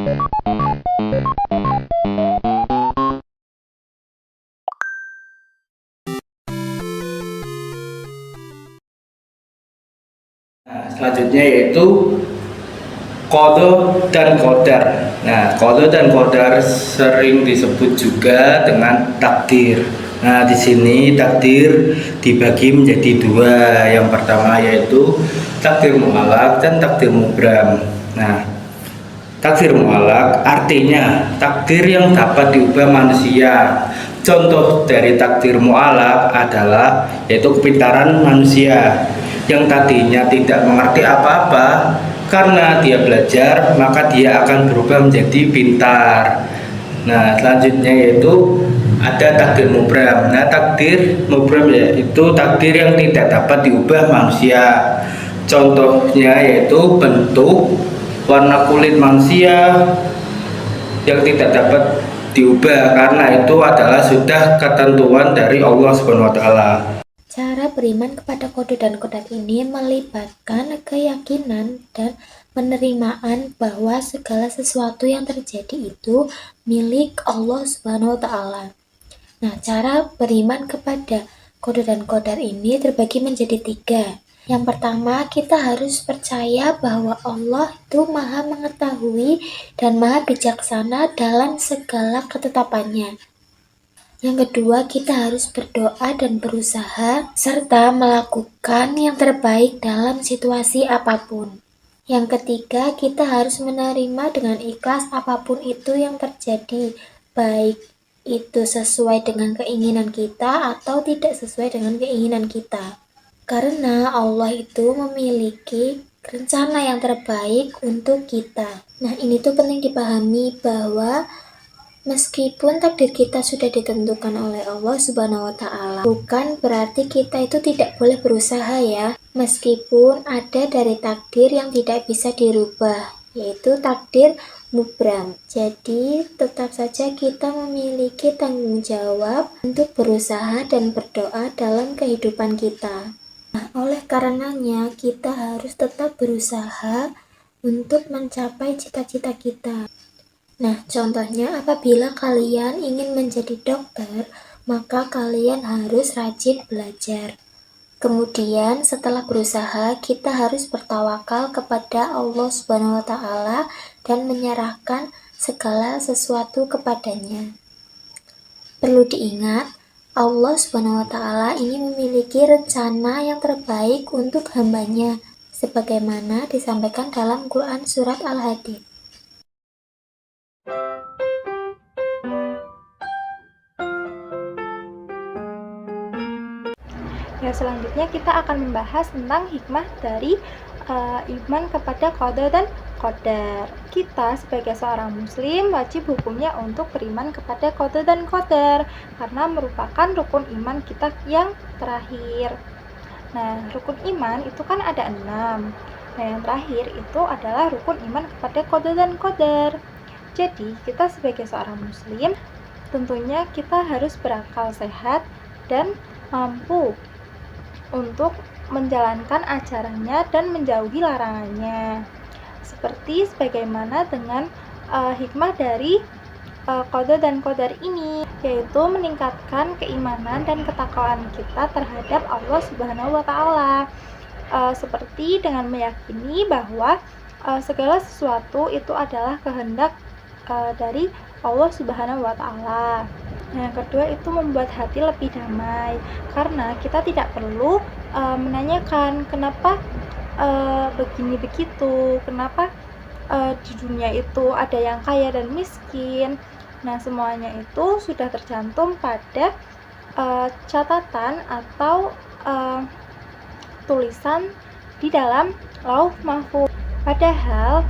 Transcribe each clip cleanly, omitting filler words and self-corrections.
Nah, selanjutnya yaitu qada dan qadar. Nah, qada dan qadar sering disebut juga dengan takdir. Nah, di sini takdir dibagi menjadi dua. Yang pertama yaitu takdir mu'allaq dan takdir mubram. Nah, takdir mu'allaq artinya takdir yang dapat diubah manusia. Contoh dari takdir mu'allaq adalah yaitu kepintaran manusia yang tadinya tidak mengerti apa-apa. Karena dia belajar, maka dia akan berubah menjadi pintar. Nah, selanjutnya yaitu ada takdir mubram. Nah, takdir mubram yaitu takdir yang tidak dapat diubah manusia. Contohnya yaitu bentuk, warna kulit manusia yang tidak dapat diubah karena itu adalah sudah ketentuan dari Allah Subhanahu wa taala. Cara beriman kepada kode dan qadar ini melibatkan keyakinan dan penerimaan bahwa segala sesuatu yang terjadi itu milik Allah Subhanahu wa taala. Nah, cara beriman kepada kode dan qadar ini terbagi menjadi 3. Yang pertama, kita harus percaya bahwa Allah itu Maha mengetahui dan Maha bijaksana dalam segala ketetapannya. Yang kedua, kita harus berdoa dan berusaha serta melakukan yang terbaik dalam situasi apapun. Yang ketiga, kita harus menerima dengan ikhlas apapun itu yang terjadi, baik itu sesuai dengan keinginan kita atau tidak sesuai dengan keinginan kita. Karena Allah itu memiliki rencana yang terbaik untuk kita. Nah, ini tuh penting dipahami bahwa meskipun takdir kita sudah ditentukan oleh Allah Subhanahu wa taala, bukan berarti kita itu tidak boleh berusaha ya. Meskipun ada dari takdir yang tidak bisa dirubah, yaitu takdir mubram. Jadi, tetap saja kita memiliki tanggung jawab untuk berusaha dan berdoa dalam kehidupan kita. Nah, oleh karenanya kita harus tetap berusaha untuk mencapai cita-cita kita. Nah, contohnya apabila kalian ingin menjadi dokter, maka kalian harus rajin belajar. Kemudian setelah berusaha, kita harus bertawakal kepada Allah Subhanahu wa taala dan menyerahkan segala sesuatu kepadanya. Perlu diingat, Allah Subhanahu wa taala ini memiliki rencana yang terbaik untuk hambanya, sebagaimana disampaikan dalam Quran surat Al-Hadid. Ya, selanjutnya kita akan membahas tentang hikmah dari iman kepada qada dan qadar. Kita sebagai seorang muslim wajib hukumnya untuk beriman kepada qada dan qadar karena merupakan rukun iman kita yang terakhir. Nah, rukun iman itu kan ada 6. Nah, yang terakhir itu adalah rukun iman kepada qada dan qadar. Jadi, kita sebagai seorang muslim tentunya kita harus berakal sehat dan mampu untuk menjalankan ajarannya dan menjauhi larangannya. Seperti sebagaimana dengan hikmah dari qada dan qadar ini, yaitu meningkatkan keimanan dan ketakwaan kita terhadap Allah Subhanahu wa taala. Seperti dengan meyakini bahwa segala sesuatu itu adalah kehendak dari Allah Subhanahu wa taala. Yang kedua itu membuat hati lebih damai, karena kita tidak perlu menanyakan kenapa begini begitu, kenapa di dunia itu ada yang kaya dan miskin. Nah, semuanya itu sudah tercantum pada catatan atau tulisan di dalam Lauh Mahfuz. Padahal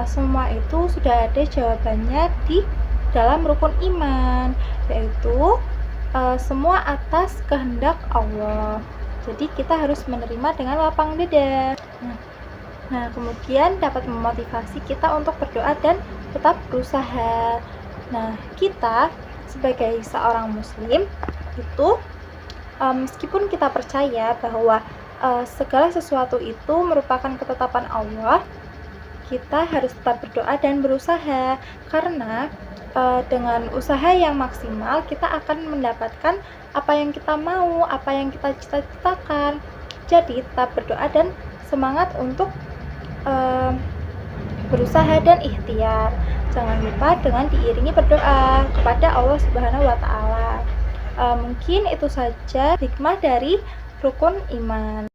semua itu sudah ada jawabannya di dalam rukun iman, yaitu semua atas kehendak Allah. Jadi kita harus menerima dengan lapang dada. Nah, kemudian dapat memotivasi kita untuk berdoa dan tetap berusaha. Nah, kita sebagai seorang muslim itu meskipun kita percaya bahwa segala sesuatu itu merupakan ketetapan Allah, kita harus tetap berdoa dan berusaha, karena dengan usaha yang maksimal kita akan mendapatkan apa yang kita mau, apa yang kita cita-citakan. Jadi tetap berdoa dan semangat untuk berusaha dan ikhtiar. Jangan lupa dengan diiringi berdoa kepada Allah Subhanahu wa Ta'ala. Mungkin itu saja hikmah dari rukun iman.